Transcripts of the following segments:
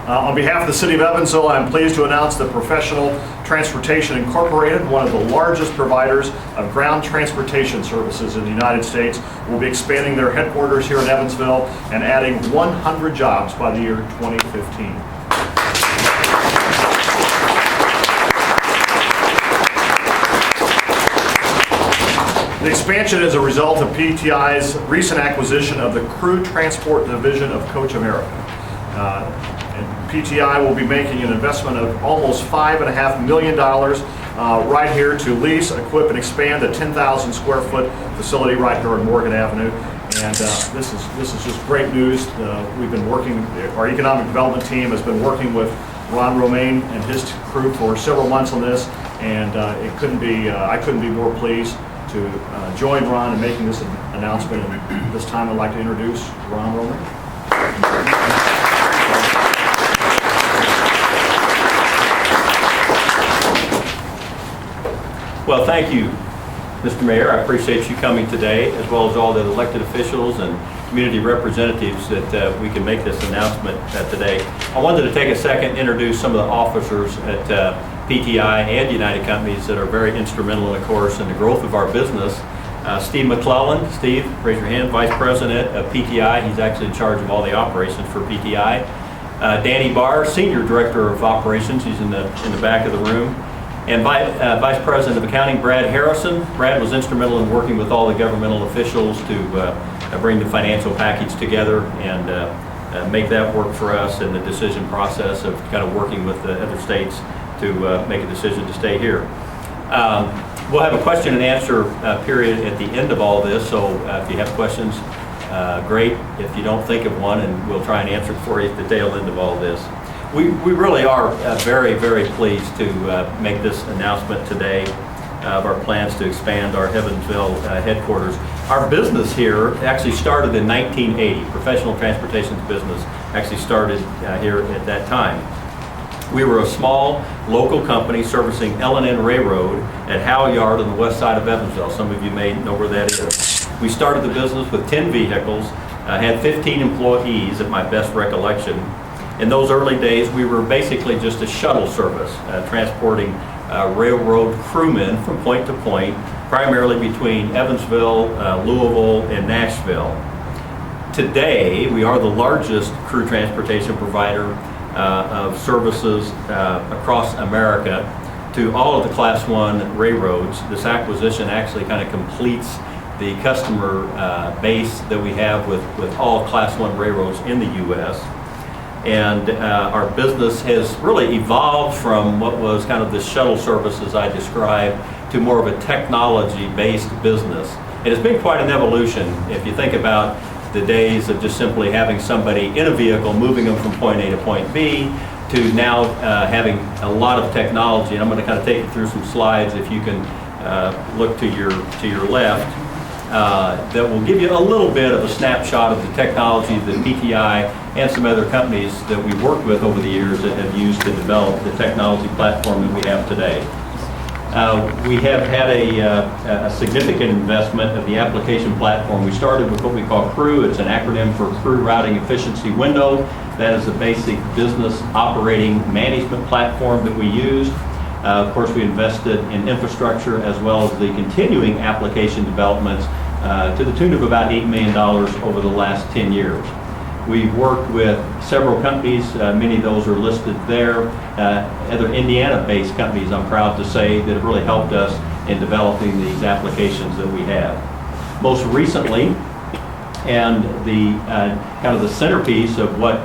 On behalf of the City of Evansville, I am pleased to announce that Professional Transportation Incorporated, one of the largest providers of ground transportation services in the United States, will be expanding their headquarters here in Evansville and adding 100 jobs by the year 2015. The expansion is a result of PTI's recent acquisition of the Khru Transport division of Coach America. And PTI will be making an investment of almost $5.5 million right here to lease, equip, and expand a 10,000 square foot facility right here on Morgan Avenue. And this is just great news. We've been working, our economic development team has been working with Romain and his crew for several months on this, and I couldn't be more pleased to join Ron in making this announcement. And this time I'd like to introduce Romain. Well, thank you, Mr. Mayor. I appreciate you coming today, as well as all the elected officials and community representatives that we can make this announcement today. I wanted to take a second to introduce some of the officers at PTI and United Companies that are very instrumental, of course, in the growth of our business. Steve McClellan. Steve, raise your hand, Vice President of PTI. He's actually in charge of all the operations for PTI. Danny Barr, Senior Director of Operations. He's in the back of the room. And Vice President of Accounting, Brad Harrison. Brad was instrumental in working with all the governmental officials to bring the financial package together and make that work for us in the decision process of kind of working with the other states to make a decision to stay here. We'll have a question and answer period at the end of all this, so if you have questions, great. If you don't think of one, and we'll try and answer it for you at the tail end of all this. We really are very, very pleased to make this announcement today of our plans to expand our Evansville headquarters. Our business here actually started in 1980. Professional transportation business actually started here at that time. We were a small local company servicing L&N Railroad at Howe Yard on the west side of Evansville. Some of you may know where that is. We started the business with 10 vehicles, had 15 employees at my best recollection. In those early days, we were basically just a shuttle service, transporting railroad crewmen from point to point, primarily between Evansville, Louisville, and Nashville. Today, we are the largest crew transportation provider of services across America to all of the Class 1 railroads. This acquisition actually kind of completes the customer base that we have with all Class 1 railroads in the U.S. And our business has really evolved from what was kind of the shuttle services I described to more of a technology-based business. It has been quite an evolution. If you think about the days of just simply having somebody in a vehicle, moving them from point A to point B, to now having a lot of technology. And I'm going to kind of take you through some slides, if you can look to your left, that will give you a little bit of a snapshot of the technology that PTI and some other companies that we've worked with over the years that have used to develop the technology platform that we have today. We have had a significant investment of the application platform. We started with what we call Khru. It's an acronym for Crew Routing Efficiency Window. That is the basic business operating management platform that we used. Of course, we invested in infrastructure as well as the continuing application developments to the tune of about $8 million over the last 10 years. We've worked with several companies, many of those are listed there, other Indiana-based companies, I'm proud to say, that have really helped us in developing these applications that we have. Most recently, and the kind of the centerpiece of what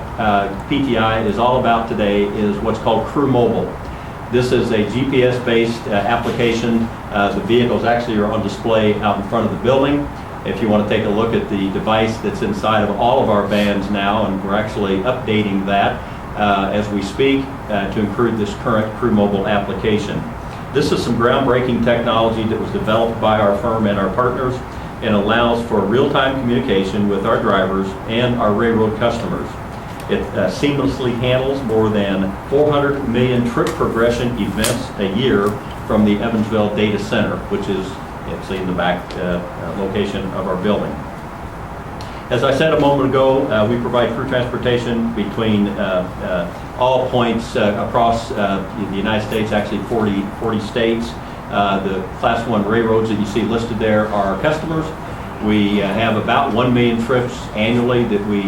PTI is all about today is what's called Khru Mobile. This is a GPS-based application. The vehicles actually are on display out in front of the building. If you want to take a look at the device that's inside of all of our vans now, and we're actually updating that as we speak to include this current Khru Mobile application. This is some groundbreaking technology that was developed by our firm and our partners and allows for real-time communication with our drivers and our railroad customers. It seamlessly handles more than 400 million trip progression events a year from the Evansville Data Center, which is actually in the back location of our building. As I said a moment ago, we provide crew transportation between all points across the United States, actually 40 states. The Class 1 railroads that you see listed there are our customers. We have about 1 million trips annually that we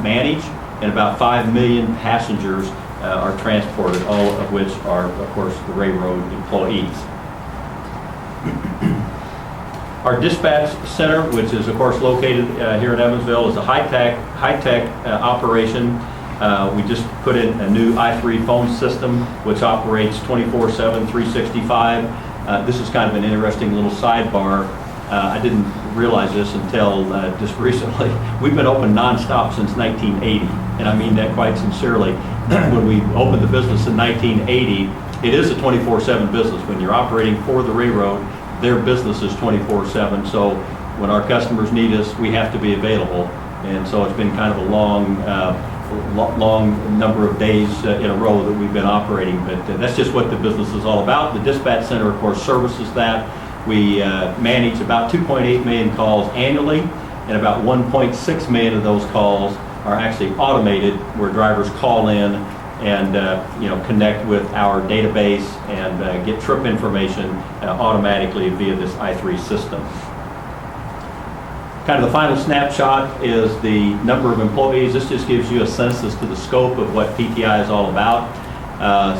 manage, and about 5 million passengers are transported, all of which are, of course, the railroad employees. Our dispatch center, which is, of course, located here in Evansville, is a high-tech operation. We just put in a new i3 phone system, which operates 24/7, 365. This is kind of an interesting little sidebar. I didn't realize this until just recently. We've been open nonstop since 1980, and I mean that quite sincerely. When we opened the business in 1980, it is a 24/7 business. When you're operating for the railroad, their business is 24/7. So when our customers need us, we have to be available. And so it's been kind of a long number of days in a row that we've been operating. But that's just what the business is all about. The dispatch center, of course, services that. We manage about 2.8 million calls annually, and about 1.6 million of those calls are actually automated, where drivers call in and connect with our database and get trip information automatically via this i3 system. Kind of the final snapshot is the number of employees. This just gives you a sense as to the scope of what PTI is all about.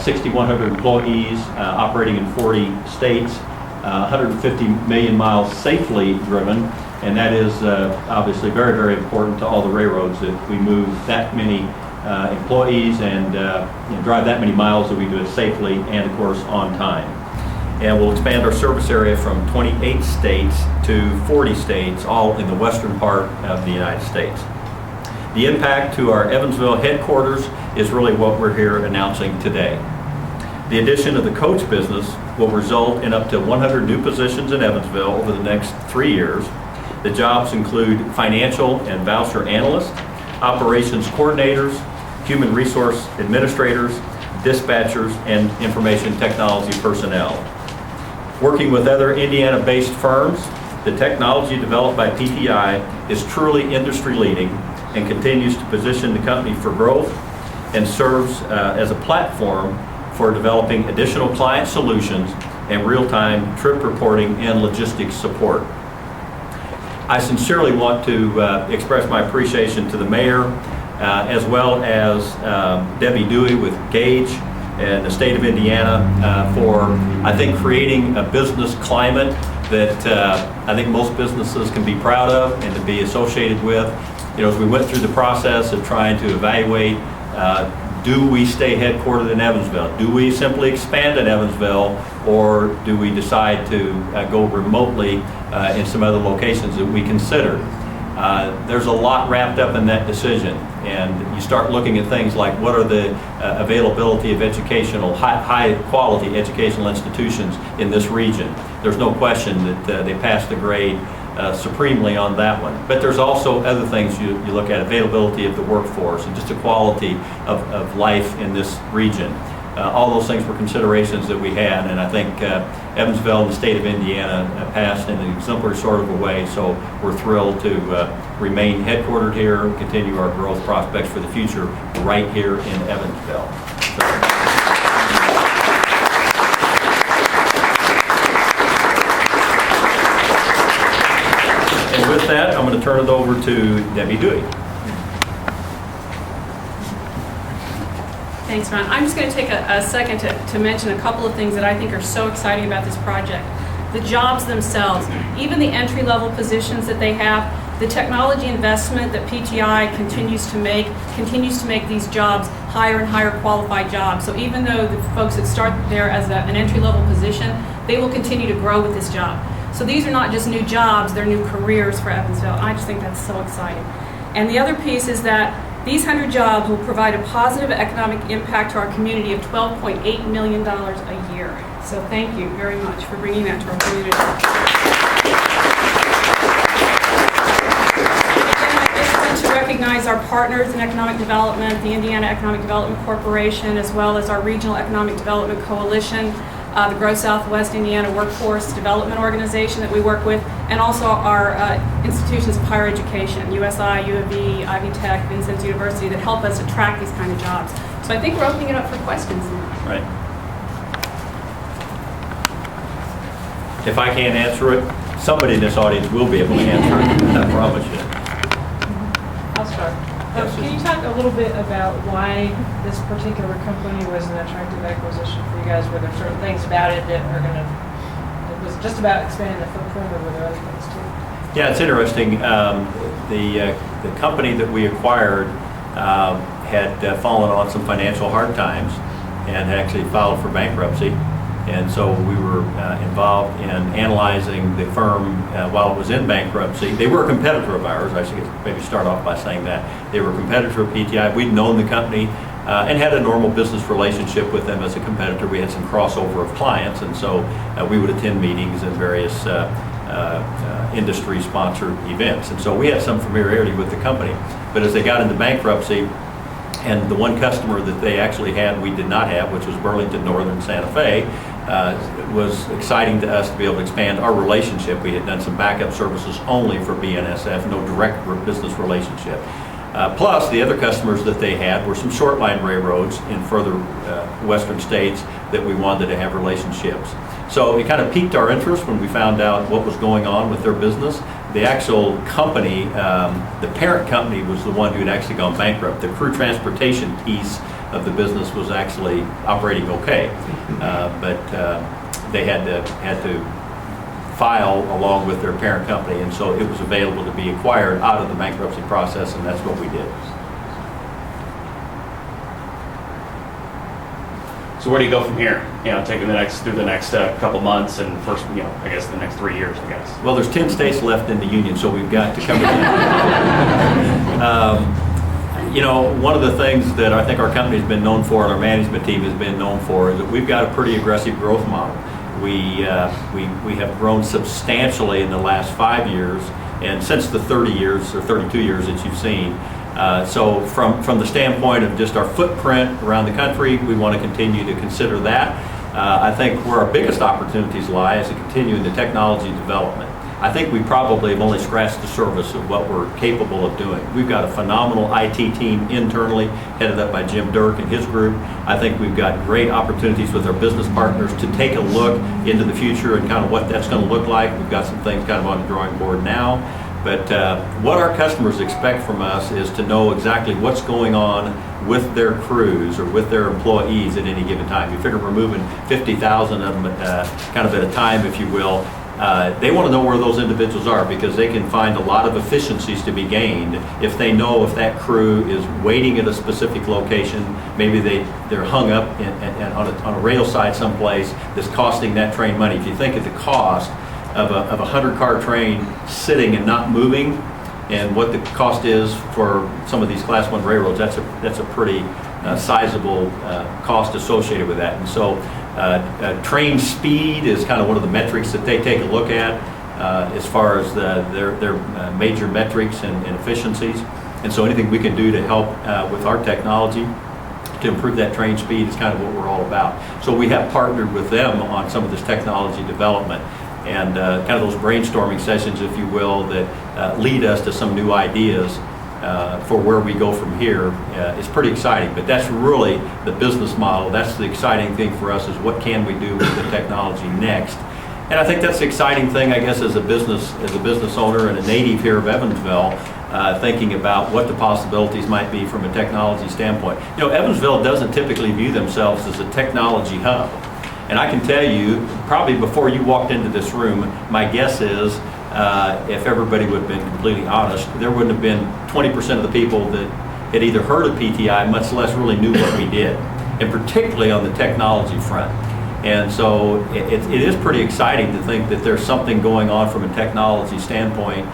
6,100 employees operating in 40 states, 150 million miles safely driven, and that is obviously very, very important to all the railroads, that we move that many employees and drive that many miles, that we do it safely and, of course, on time. And we'll expand our service area from 28 states to 40 states, all in the western part of the United States. The impact to our Evansville headquarters is really what we're here announcing today. The addition of the coach business will result in up to 100 new positions in Evansville over the next 3 years. The jobs include financial and voucher analysts, operations coordinators, human resource administrators, dispatchers, and information technology personnel. Working with other Indiana-based firms, the technology developed by PTI is truly industry-leading and continues to position the company for growth, and serves as a platform for developing additional client solutions and real-time trip reporting and logistics support. I sincerely want to express my appreciation to the mayor, as well as Debbie Dewey with Gage and the state of Indiana for, I think, creating a business climate that I think most businesses can be proud of and to be associated with. As we went through the process of trying to evaluate, do we stay headquartered in Evansville? Do we simply expand in Evansville, or do we decide to go remotely in some other locations that we considered? There's a lot wrapped up in that decision, and you start looking at things like what are the availability of high quality educational institutions in this region. There's no question that they passed the grade supremely on that one. But there's also other things you look at, availability of the workforce and just the quality of life in this region. All those things were considerations that we had, and I think Evansville and the state of Indiana passed in an exemplary sort of a way, so we're thrilled to remain headquartered here and continue our growth prospects for the future right here in Evansville. And with that, I'm going to turn it over to Debbie Dewey. Thanks, Ron. I'm just going to take a second to mention a couple of things that I think are so exciting about this project. The jobs themselves, even the entry-level positions that they have, the technology investment that PTI continues to make these jobs higher and higher qualified jobs. So even though the folks that start there as an entry-level position, they will continue to grow with this job. So these are not just new jobs, they're new careers for Evansville. I just think that's so exciting. And the other piece is that these 100 jobs will provide a positive economic impact to our community of $12.8 million a year. So thank you very much for bringing that to our community. Again, I just want to recognize our partners in economic development, the Indiana Economic Development Corporation, as well as our Regional Economic Development Coalition. the Grow Southwest Indiana Workforce Development Organization that we work with, and also our institutions of higher education, USI, U of E, Ivy Tech, Vincennes University, that help us attract these kind of jobs. So I think we're opening it up for questions now. Right. If I can't answer it, somebody in this audience will be able to answer it, I promise you. I'll start. Yes, Can you talk a little bit about why this particular company was an attractive acquisition for you guys? Were there certain things about it that are going to, it was just about expanding the footprint, or were there other things too? Yeah, it's interesting. The company that we acquired had fallen on some financial hard times and had actually filed for bankruptcy. And so we were involved in analyzing the firm while it was in bankruptcy. They were a competitor of ours. I should maybe start off by saying that. They were a competitor of PTI. We'd known the company and had a normal business relationship with them as a competitor. We had some crossover of clients, and so we would attend meetings and various industry-sponsored events. And so we had some familiarity with the company. But as they got into bankruptcy, and the one customer that they actually had we did not have, which was Burlington Northern Santa Fe, was exciting to us to be able to expand our relationship. We had done some backup services only for BNSF, no direct business relationship. Plus, the other customers that they had were some short line railroads in further western states that we wanted to have relationships. So it kind of piqued our interest when we found out what was going on with their business. The actual company, the parent company, was the one who had actually gone bankrupt. The Khru transportation piece of the business was actually operating okay, but they had to file along with their parent company, and so it was available to be acquired out of the bankruptcy process, and that's what we did. So where do you go from here? You know, taking through the next couple months and first, you know, I guess the next 3 years, I guess. Well, there's 10 states left in the union, so we've got to cover that. You know, one of the things that I think our company's been known for and our management team has been known for is that we've got a pretty aggressive growth model. We have grown substantially in the last 5 years, and since the 30 years or 32 years that you've seen. So from the standpoint of just our footprint around the country, we want to continue to consider that. I think where our biggest opportunities lie is to continue in the technology development. I think we probably have only scratched the surface of what we're capable of doing. We've got a phenomenal IT team internally, headed up by Jim Dirk and his group. I think we've got great opportunities with our business partners to take a look into the future and kind of what that's going to look like. We've got some things kind of on the drawing board now. But what our customers expect from us is to know exactly what's going on with their crews or with their employees at any given time. You figure we're moving 50,000 of them kind of at a time, if you will. They want to know where those individuals are, because they can find a lot of efficiencies to be gained if they know if that crew is waiting at a specific location. Maybe they're hung up on a rail side someplace that's costing that train money. If you think of the cost of a 100-car train sitting and not moving, and what the cost is for some of these Class 1 railroads, that's a pretty sizable cost associated with that. And so train speed is kind of one of the metrics that they take a look at as far as their major metrics and efficiencies. And so anything we can do to help with our technology to improve that train speed is kind of what we're all about. So we have partnered with them on some of this technology development, and kind of those brainstorming sessions, if you will, that lead us to some new ideas for where we go from here is pretty exciting. But that's really the business model. That's the exciting thing for us, is what can we do with the technology next. And I think that's the exciting thing, I guess, as a business owner and a native here of Evansville, thinking about what the possibilities might be from a technology standpoint. You know, Evansville doesn't typically view themselves as a technology hub. And I can tell you, probably before you walked into this room, my guess is, if everybody would have been completely honest, there wouldn't have been 20% of the people that had either heard of PTI, much less really knew what we did, and particularly on the technology front. And so it is pretty exciting to think that there's something going on from a technology standpoint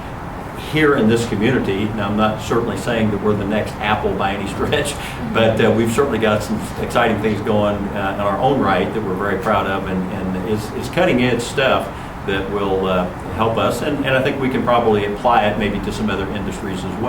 here in this community. Now, I'm not certainly saying that we're the next Apple by any stretch, but we've certainly got some exciting things going in our own right that we're very proud of, and it's cutting edge stuff that will help us, and I think we can probably apply it maybe to some other industries as well.